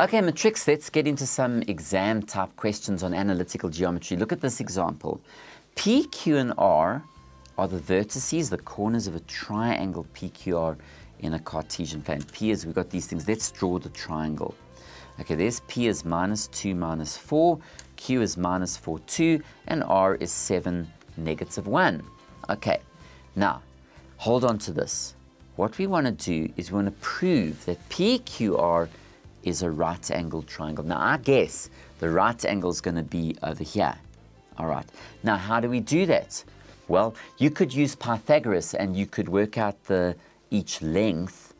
Okay, matrix, let's get into some exam type questions on analytical geometry. Look at this example. P, Q, and R are the vertices, the corners of a triangle PQR in a Cartesian plane. P is, we've got these things. Let's draw the triangle. Okay, there's P is -2, -4, Q is -4, 2, and R is 7, -1. Okay, now, hold on to this. What we want to do is we want to prove that PQR is a right-angled triangle. Now, I guess the right angle is going to be over here. All right. Now, how do we do that? Well, you could use Pythagoras and you could work out each length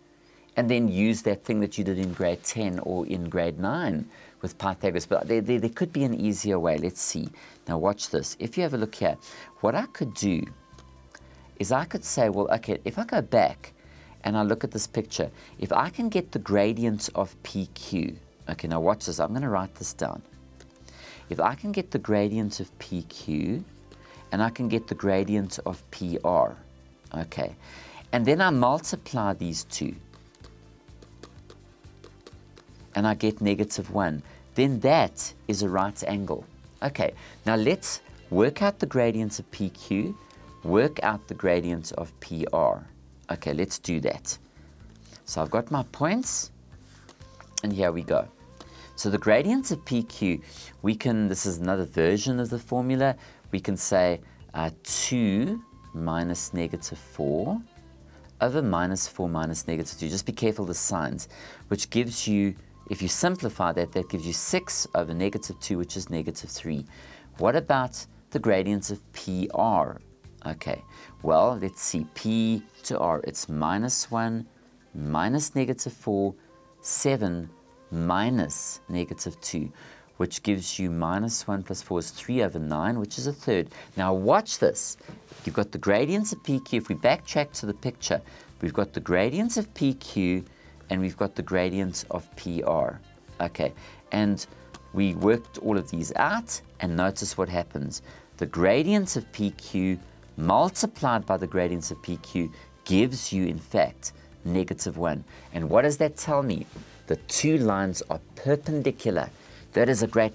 and then use that thing that you did in grade 10 or in grade 9 with Pythagoras. But there could be an easier way. Let's see. Now, watch this. If you have a look here, what I could do is I could say, well, okay, if I go back and I look at this picture, if I can get the gradient of PQ, okay, now watch this, I'm going to write this down. If I can get the gradient of PQ, and I can get the gradient of PR, okay, and then I multiply these two, and I get -1, then that is a right angle. Okay, now let's work out the gradients of PQ, work out the gradients of PR. Okay, let's do that. So I've got my points, and here we go. So the gradients of PQ, this is another version of the formula. We can say 2 minus -4 over -4 minus -2. Just be careful of the signs, which gives you, if you simplify that, that gives you 6 over -2, which is -3. What about the gradients of PR? Okay, well, let's see, P to R, it's -1, minus -4, 7, minus -2, which gives you -1 plus 4 is 3 over 9, which is a third. Now watch this. You've got the gradients of PQ. If we backtrack to the picture, we've got the gradients of PQ and we've got the gradients of PR. Okay, and we worked all of these out, and notice what happens. The gradients of PQ multiplied by the gradients of PQ gives you, in fact, -1. And what does that tell me? The two lines are perpendicular. That is a great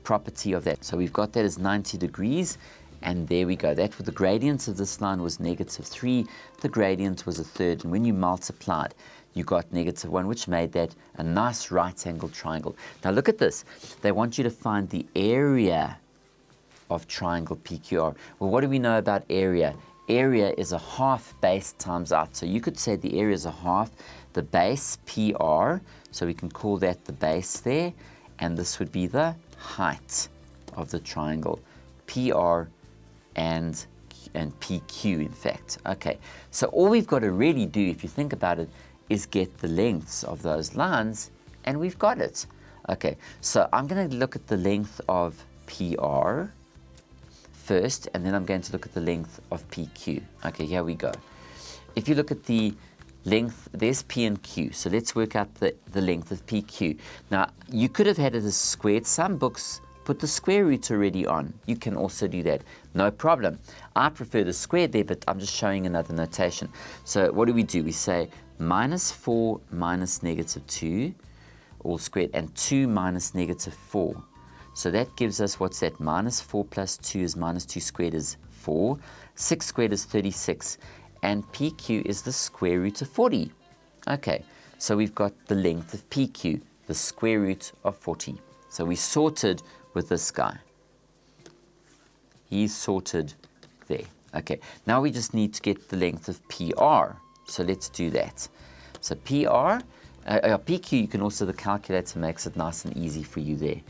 property of that. So we've got that as 90 degrees, and there we go. That, the gradient of this line was -3. The gradient was a third, and when you multiplied, you got -1, which made that a nice right-angled triangle. Now look at this. They want you to find the area of triangle PQR. Well, what do we know about area? Area is a half base times height. So you could say the area is a half the base PR, so we can call that the base there, and this would be the height of the triangle, PR and PQ, in fact. Okay, so all we've got to really do, if you think about it, is get the lengths of those lines, and we've got it. Okay, so I'm going to look at the length of PR first, and then I'm going to look at the length of PQ. Okay, here we go. If you look at the length, there's P and Q, so let's work out the length of PQ. Now, you could have had it as squared. Some books put the square root already on. You can also do that, no problem. I prefer the squared there, but I'm just showing another notation. So what do? We say -4 minus -2, all squared, and 2 minus -4. So that gives us, what's that? -4 plus 2 is -2 squared is 4. 6 squared is 36. And PQ is the square root of 40. Okay, so we've got the length of PQ, the square root of 40. So we sorted with this guy. He's sorted there. Okay, now we just need to get the length of PR. So let's do that. So PQ, you can also, the calculator makes it nice and easy for you there.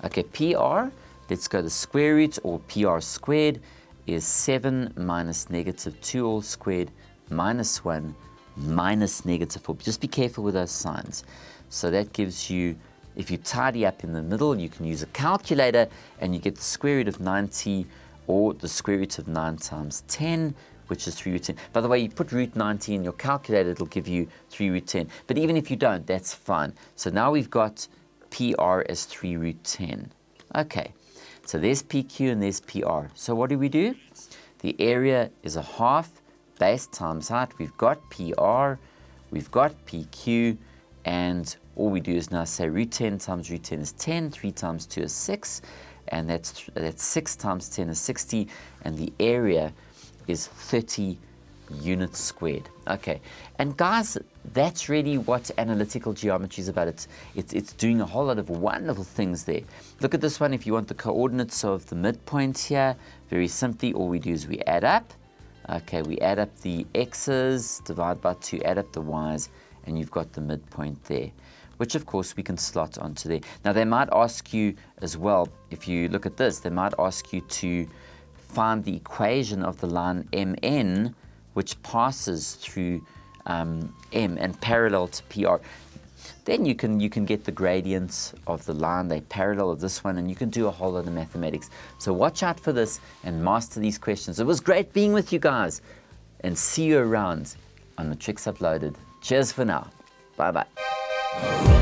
Okay, PR, let's go the square root, or PR squared, is 7 minus -2 all squared minus 1 minus -4. Just be careful with those signs. So that gives you, if you tidy up in the middle, you can use a calculator and you get the square root of 90, or the square root of 9 times 10, which is 3 root 10. By the way, you put root 90 in your calculator, it'll give you 3 root 10. But even if you don't, that's fine. So now we've got PR as 3 root 10. Okay. So there's PQ and there's PR. So what do? The area is a half base times height. We've got PR, we've got PQ, and all we do is now say root 10 times root 10 is 10, 3 times 2 is 6, and that's 6 times 10 is 60, and the area is 30 units squared. Okay, and guys, that's really what analytical geometry is about. It's doing a whole lot of wonderful things there. Look at this one. If you want the coordinates of the midpoint here, very simply, all we do is we add up. Okay, we add up the x's, divide by 2, add up the y's, and you've got the midpoint there, which of course we can slot onto there. Now they might ask you as well, if you look at this, they might ask you to find the equation of the line MN, which passes through M and parallel to PR. Then you can get the gradients of the line, they parallel of this one, and you can do a whole lot of mathematics. So watch out for this and master these questions. It was great being with you guys, and see you around on Matrics Uploaded. Cheers for now. Bye-bye.